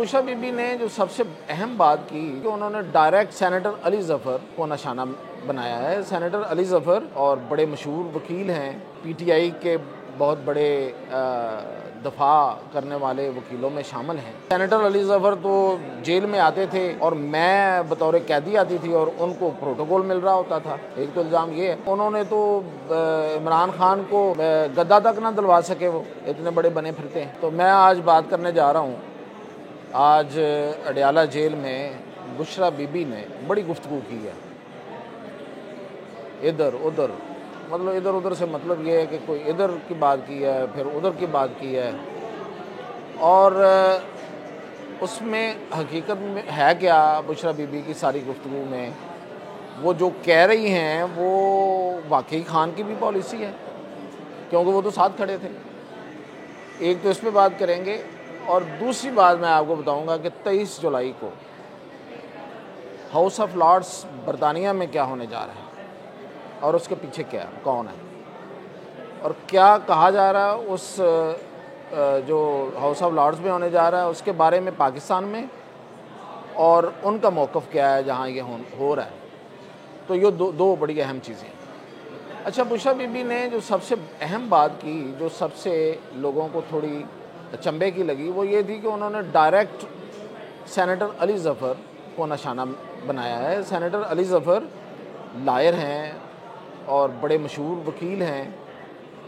बुशरा बीबी ने जो सबसे अहम बात की कि उन्होंने डायरेक्ट सेनेटर अली ज़फ़र को निशाना बनाया है। सेनेटर अली ज़फ़र और बड़े मशहूर वकील हैं, पीटीआई के बहुत बड़े दफ़ा करने वाले वकीलों में शामिल हैं। सेनेटर अली ज़फ़र तो जेल में आते थे और मैं बतौर कैदी आती थी और उनको प्रोटोकॉल मिल रहा होता था। एक तो इल्ज़ाम ये है, उन्होंने तो इमरान खान को गद्दा तक ना दिलवा सके, वो इतने बड़े बने फिरते हैं। तो मैं आज बात करने जा रहा हूँ, आज अडयाला जेल में बुशरा बीबी ने बड़ी गुफ्तगू की है। इधर उधर मतलब इधर उधर से मतलब ये है कि कोई इधर की बात की है, फिर उधर की बात की है, और उसमें हकीकत में है क्या बुशरा बीबी की सारी गुफ्तगू में, वो जो कह रही हैं वो वाकई खान की भी पॉलिसी है, क्योंकि वो तो साथ खड़े थे। एक तो इस पर बात करेंगे, और दूसरी बात मैं आपको बताऊंगा कि 23 जुलाई को हाउस ऑफ लॉर्ड्स बरतानिया में क्या होने जा रहा है और उसके पीछे क्या कौन है और क्या कहा जा रहा है उस जो हाउस ऑफ लॉर्ड्स में होने जा रहा है उसके बारे में पाकिस्तान में, और उनका मौक़िफ़ क्या है जहाँ ये हो रहा है। तो ये दो बड़ी अहम चीज़ें हैं। अच्छा, बुशरा बीबी ने जो सबसे अहम बात की, जो सबसे लोगों को थोड़ी चंबे की लगी, वो ये थी कि उन्होंने डायरेक्ट सेनेटर अली ज़फ़र को निशाना बनाया है। सेनेटर अली ज़फ़र लायर हैं और बड़े मशहूर वकील हैं,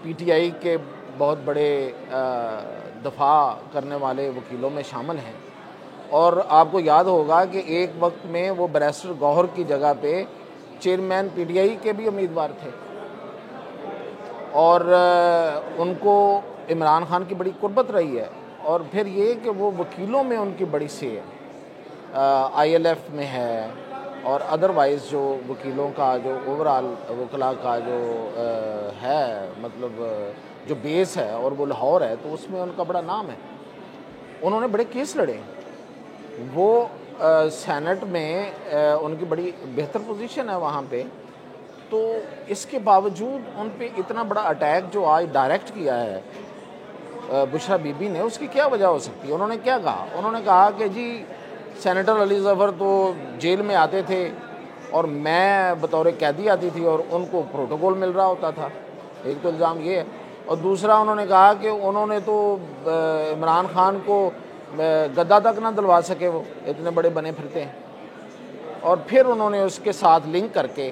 पीटीआई के बहुत बड़े दफ़ा करने वाले वकीलों में शामिल हैं। और आपको याद होगा कि एक वक्त में वो बैरिस्टर गौहर की जगह पे चेयरमैन पीटीआई के भी उम्मीदवार थे, और उनको इमरान खान की बड़ी कुर्बत रही है। और फिर ये कि वो वकीलों में उनकी बड़ी से है, आईएलएफ में है, और अदरवाइज़ जो वकीलों का जो ओवरऑल वकला का जो है, मतलब जो बेस है और वो लाहौर है, तो उसमें उनका बड़ा नाम है। उन्होंने बड़े केस लड़े, वो सेनेट में उनकी बड़ी बेहतर पोजीशन है वहाँ पे। तो इसके बावजूद उन पे इतना बड़ा अटैक जो आज डायरेक्ट किया है बुशरा बीबी ने, उसकी क्या वजह हो सकती है? उन्होंने क्या कहा? उन्होंने कहा कि जी सेनेटर अली ज़फ़र तो जेल में आते थे और मैं बतौर कैदी आती थी और उनको प्रोटोकॉल मिल रहा होता था। एक तो इल्ज़ाम ये है, और दूसरा उन्होंने कहा कि उन्होंने तो इमरान खान को गद्दा तक ना दिलवा सके, वो इतने बड़े बने फिरते हैं। और फिर उन्होंने उसके साथ लिंक करके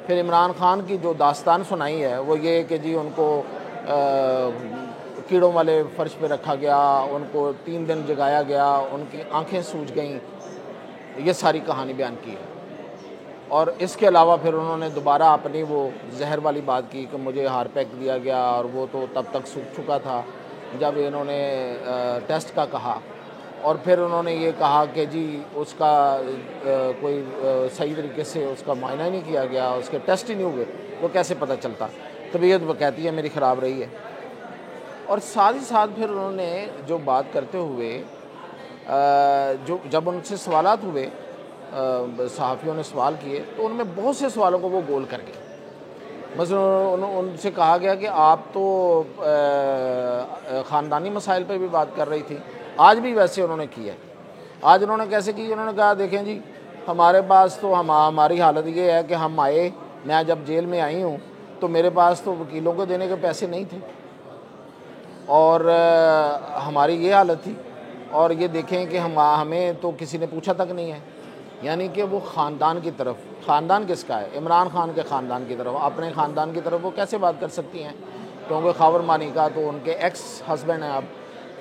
फिर इमरान खान की जो दास्तान सुनाई है वो ये कि जी उनको कीड़ों वाले फर्श पे रखा गया, उनको 3 दिन जगाया गया, उनकी आंखें सूज गईं, ये सारी कहानी बयान की है। और इसके अलावा फिर उन्होंने दोबारा अपनी वो जहर वाली बात की कि मुझे हारपैक दिया गया और वो तो तब तक सूख चुका था जब इन्होंने टेस्ट का कहा। और फिर उन्होंने ये कहा कि जी उसका कोई सही तरीके से उसका मुआयना ही नहीं किया गया, उसके टेस्ट ही नहीं हुए, वो कैसे पता चलता। तबीयत वो कहती है मेरी ख़राब रही है। और साथ ही साथ फिर उन्होंने जो बात करते हुए जो जब उनसे सवालात हुए, सहाफ़ियों ने सवाल किए, तो उनमें बहुत से सवालों को वो गोल कर गए। मसलन उनसे कहा गया कि आप तो ख़ानदानी मसाइल पर भी बात कर रही थी, आज भी वैसे उन्होंने किया। आज उन्होंने कैसे की? उन्होंने कहा देखें जी हमारे पास तो हमारी हालत ये है कि हम आए, मैं जब जेल में आई हूँ तो मेरे पास तो वकीलों को देने के पैसे नहीं थे, और हमारी ये हालत थी, और ये देखें कि हमें तो किसी ने पूछा तक नहीं है। यानी कि वो ख़ानदान की तरफ, ख़ानदान किसका है? इमरान खान के ख़ानदान की तरफ, अपने ख़ानदान की तरफ वो कैसे बात कर सकती हैं? क्योंकि ख़ावर मानी का तो उनके एक्स हस्बैंड हैं अब,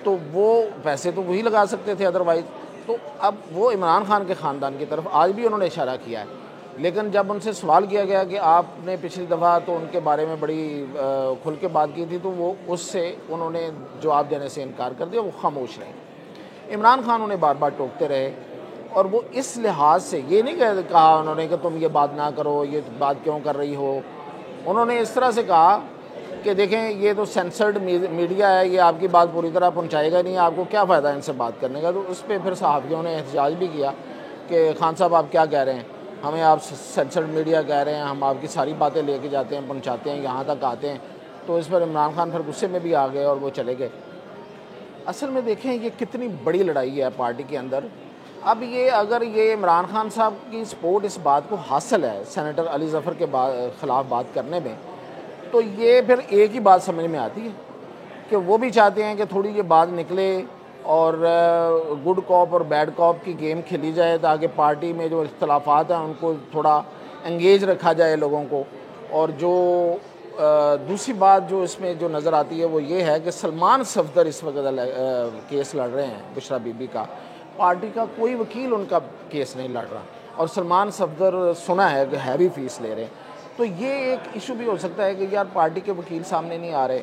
तो वो पैसे तो वही लगा सकते थे अदरवाइज़। तो अब वो इमरान खान के ख़ानदान की तरफ आज भी उन्होंने इशारा किया है। लेकिन जब उनसे सवाल किया गया कि आपने पिछली दफ़ा तो उनके बारे में बड़ी खुल के बात की थी, तो वो उससे उन्होंने जवाब देने से इनकार कर दिया, वो खामोश रहे। इमरान खान उन्हें बार बार टोकते रहे, और वो इस लिहाज से ये नहीं कहा उन्होंने कि तुम ये बात ना करो, ये बात क्यों कर रही हो। उन्होंने इस तरह से कहा कि देखें ये तो सेंसर्ड मीडिया है, ये आपकी बात पूरी तरह पहुंचाएगा नहीं, आपको क्या फ़ायदा इनसे बात करने का। तो उस पर फिर सहाफ़ियों ने एहतजाज भी किया कि खान साहब आप क्या कह रहे हैं, हमें आप सेंसर्ड मीडिया कह रहे हैं, हम आपकी सारी बातें लेके जाते हैं, पहुंचाते हैं, यहाँ तक आते हैं। तो इस पर इमरान खान फिर गुस्से में भी आ गए और वो चले गए। असल में देखें ये कितनी बड़ी लड़ाई है पार्टी के अंदर। अब ये अगर ये इमरान खान साहब की सपोर्ट इस बात को हासिल है सेनेटर अली ज़फ़र के ख़िलाफ़ बात करने में, तो ये फिर एक ही बात समझ में आती है कि वो भी चाहते हैं कि थोड़ी ये बात निकले और गुड कॉप और बैड कॉप की गेम खेली जाए, ताकि पार्टी में जो इख्तलाफात हैं उनको थोड़ा एंगेज रखा जाए लोगों को। और जो दूसरी बात जो इसमें जो नज़र आती है वो ये है कि सलमान सफदर इस वक्त केस लड़ रहे हैं बुशरा बीबी का, पार्टी का कोई वकील उनका केस नहीं लड़ रहा, और सलमान सफदर सुना है कि हैवी फ़ीस ले रहे हैं। तो ये एक इशू भी हो सकता है कि यार पार्टी के वकील सामने नहीं आ रहे,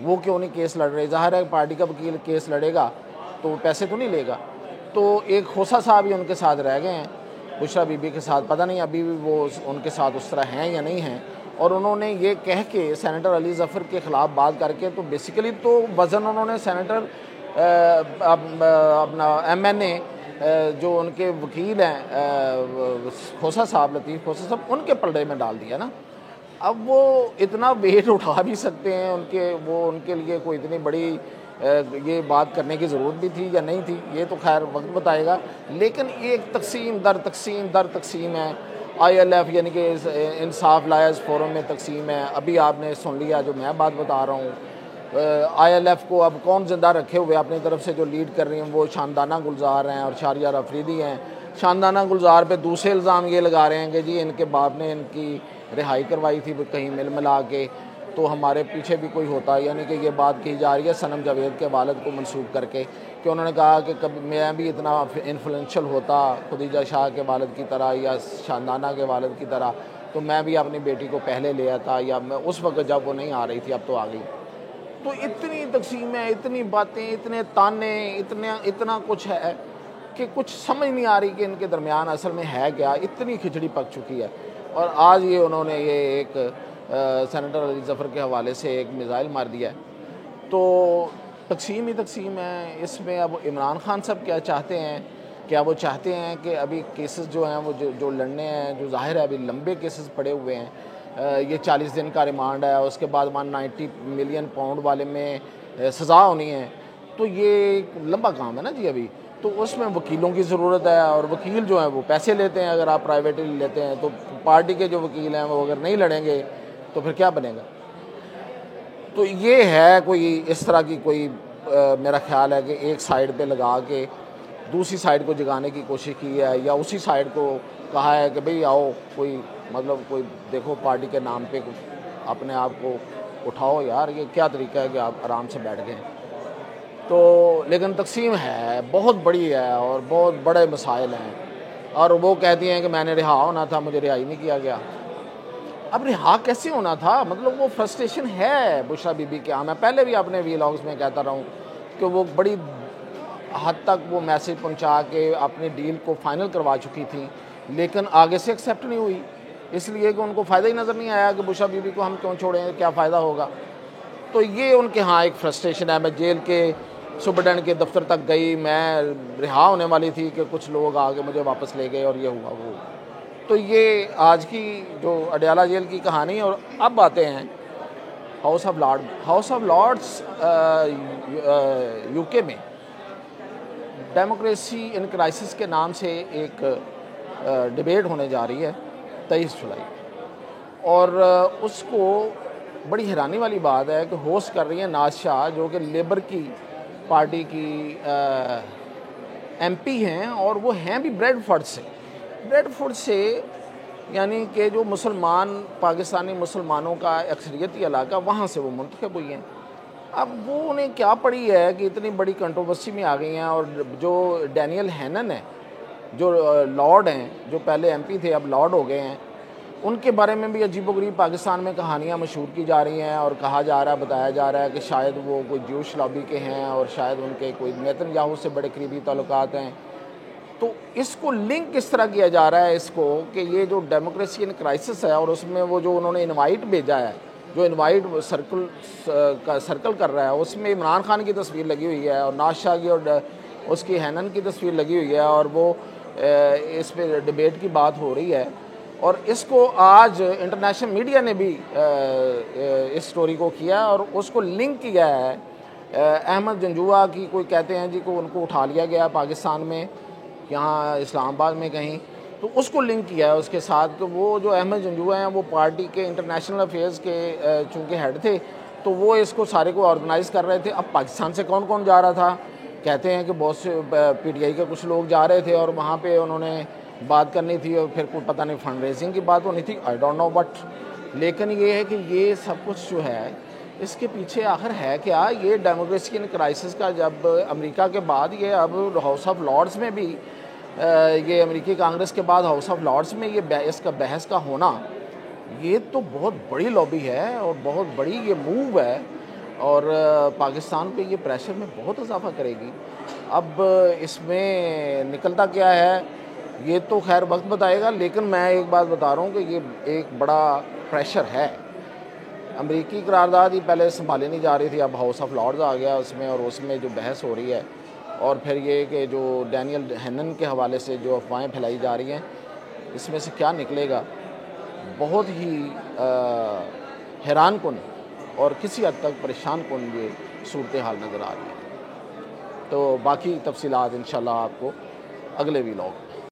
वो क्यों नहीं केस लड़ रहे। ज़ाहिर है पार्टी का वकील केस लड़ेगा तो पैसे तो नहीं लेगा। तो एक खोसा साहब ही उनके साथ रह गए हैं बुशरा बीबी के साथ, पता नहीं अभी भी वो उनके साथ उस तरह हैं या नहीं हैं। और उन्होंने ये कह के सेनेटर अली ज़फ़र के ख़िलाफ़ बात करके तो बेसिकली तो वज़न उन्होंने सेनेटर अपना MNA जो उनके वकील हैं खोसा साहब, लतीफ़ खोसा साहब, उनके पलड़े में डाल दिया ना। अब वो इतना वेट उठा भी सकते हैं उनके लिए कोई इतनी बड़ी ये बात करने की ज़रूरत भी थी या नहीं थी, ये तो खैर वक्त बताएगा। लेकिन एक तकसीम दर तकसीम है। ILF यानी कि इंसाफ लायर्स फोरम में तकसीम है। अभी आपने सुन लिया जो मैं बात बता रहा हूँ। ILF को अब कौन ज़िंदा रखे हुए अपनी तरफ से जो लीड कर रही हैं वो शानदाना गुलजार हैं और शारियार अफरीदी हैं। शानदाना गुलजार पे दूसरे इल्ज़ाम ये लगा रहे हैं कि जी इनके बाप ने इनकी रिहाई करवाई थी कहीं मिल मिला के, तो हमारे पीछे भी कोई होता। यानी कि ये बात की जा रही है सनम जावेद के वालिद को मंसूब करके कि उन्होंने कहा कि कभी मैं भी इतना इन्फ्लुएंशियल होता खुदीजा शाह के वालिद की तरह या शानदाना के वालिद की तरह, तो मैं भी अपनी बेटी को पहले ले आता, या मैं उस वक्त जब वो नहीं आ रही थी अब तो आ गई। तो इतनी तकसीम है, इतनी बातें, इतने ताने, इतना कुछ है कि कुछ समझ नहीं आ रही कि इनके दरमियान असल में है क्या। इतनी खिचड़ी पक चुकी है। और आज ये उन्होंने ये एक सेनेटर अली ज़फ़र के हवाले से एक मिसाइल मार दिया है। तो तकसीम ही तकसीम है इसमें। अब इमरान खान साहब क्या चाहते हैं, क्या वो चाहते हैं कि अभी केसेस जो हैं वो जो लड़ने हैं, जो जाहिर है अभी लंबे केसेस पड़े हुए हैं, ये 40 दिन का रिमांड है, उसके बाद 190 मिलियन पाउंड वाले में सज़ा होनी है, तो ये एक लंबा काम है ना जी अभी। तो उसमें वकीलों की ज़रूरत है, और वकील जो हैं वो पैसे लेते हैं। अगर आप प्राइवेटली लेते हैं तो पार्टी के जो वकील हैं वो अगर नहीं लड़ेंगे तो फिर क्या बनेगा। तो ये है कोई इस तरह की कोई मेरा ख्याल है कि एक साइड पे लगा के दूसरी साइड को जगाने की कोशिश की है, या उसी साइड को कहा है कि भाई आओ कोई कोई देखो पार्टी के नाम पे अपने आप को उठाओ। यार ये क्या तरीका है कि आप आराम से बैठ गए। तो लेकिन तकसीम है बहुत बड़ी है और बहुत बड़े मसाइल हैं, और वो कहती हैं कि मैंने रिहा होना था, मुझे रिहाई नहीं किया गया। अब रिहा कैसे होना था, मतलब वो फ्रस्ट्रेशन है बुशरा बीबी के। मैं पहले भी अपने वीलॉग्स में कहता रहा हूँ कि वो बड़ी हद तक वो मैसेज पहुँचा के अपनी डील को फ़ाइनल करवा चुकी थी, लेकिन आगे से एक्सेप्ट नहीं हुई, इसलिए कि उनको फ़ायदा ही नज़र नहीं आया कि बुशरा बीबी को हम क्यों छोड़ें, क्या फ़ायदा होगा। तो ये उनके यहाँ एक फ्रस्ट्रेशन है। मैं जेल के सुपरडेंट के दफ्तर तक गई, मैं रिहा होने वाली थी कि कुछ लोग आगे मुझे वापस ले गए और ये हुआ वो। तो ये आज की जो अडयाला जेल की कहानी। और अब आते हैं हाउस ऑफ लॉर्ड्स यूके में डेमोक्रेसी इन क्राइसिस के नाम से एक डिबेट होने जा रही है 23 जुलाई, और उसको बड़ी हैरानी वाली बात है कि होस्ट कर रही है नाज शाह, जो कि लेबर की पार्टी की MP हैं, और वो हैं भी ब्रेडफोर्ड से यानी कि जो मुसलमान पाकिस्तानी मुसलमानों का अक्सरियती इलाका, वहाँ से वो मुंतखब हुई हैं। अब वो उन्हें क्या पड़ी है कि इतनी बड़ी कंट्रोवर्सी में आ गई हैं। और जो डैनियल हैनन है, जो लॉर्ड हैं, जो पहले MP थे अब लॉर्ड हो गए हैं, उनके बारे में भी अजीबोगरीब पाकिस्तान में कहानियाँ मशहूर की जा रही हैं, और कहा जा रहा है, बताया जा रहा है कि शायद वो कोई ज्यूश लॉबी के हैं, और शायद उनके कोई नेतन्याहू से बड़े करीबी ताल्लुकात हैं। तो इसको लिंक किस तरह किया जा रहा है इसको, कि ये जो डेमोक्रेसी इन क्राइसिस है, और उसमें वो जो उन्होंने इनवाइट भेजा है, जो इनवाइट सर्कल कर रहा है, उसमें इमरान खान की तस्वीर लगी हुई है, और नाज शाह की और उसकी हैनन की तस्वीर लगी हुई है, और वो इस पर डिबेट की बात हो रही है। और इसको आज इंटरनेशनल मीडिया ने भी इस स्टोरी को किया और उसको लिंक किया है अहमद जंजुआ की कोई कहते हैं जी को उनको उठा लिया गया पाकिस्तान में, यहाँ इस्लामाबाद में कहीं, तो उसको लिंक किया है उसके साथ। तो वो जो अहमद जंजुआ हैं वो पार्टी के इंटरनेशनल अफेयर्स के चूँकि हेड थे, तो वो इसको सारे को ऑर्गेनाइज़ कर रहे थे। अब पाकिस्तान से कौन कौन जा रहा था, कहते हैं कि बहुत से पीटीआई के कुछ लोग जा रहे थे और वहाँ पे उन्होंने बात करनी थी और फिर कोई पता नहीं फंड रेजिंग की बात होनी थी, आई डोंट नो। बट लेकिन ये है कि ये सब कुछ जो है इसके पीछे आखिर है क्या, ये डेमोक्रेसी इन क्राइसिस का, जब अमेरिका के बाद ये अब हाउस ऑफ लॉर्ड्स में भी ये अमेरिकी कांग्रेस के बाद हाउस ऑफ लॉर्ड्स में ये इसका बहस का होना, ये तो बहुत बड़ी लॉबी है और बहुत बड़ी ये मूव है और पाकिस्तान पे ये प्रेशर में बहुत इजाफा करेगी। अब इसमें निकलता क्या है ये तो खैर वक्त बताएगा, लेकिन मैं एक बात बता रहा हूँ कि ये एक बड़ा प्रेशर है। अमेरिकी करारदाद ही पहले संभाली नहीं जा रही थी, अब हाउस ऑफ लॉर्ड्स आ गया उसमें, और उसमें जो बहस हो रही है और फिर ये कि जो डैनियल हैनन के हवाले से जो अफवाहें फैलाई जा रही हैं, इसमें से क्या निकलेगा, बहुत ही हैरान कुन और किसी हद तक परेशान कुन ये सूरत हाल नज़र आ रही है। तो बाकी तफसीलात इंशाल्लाह आपको अगले व्लॉग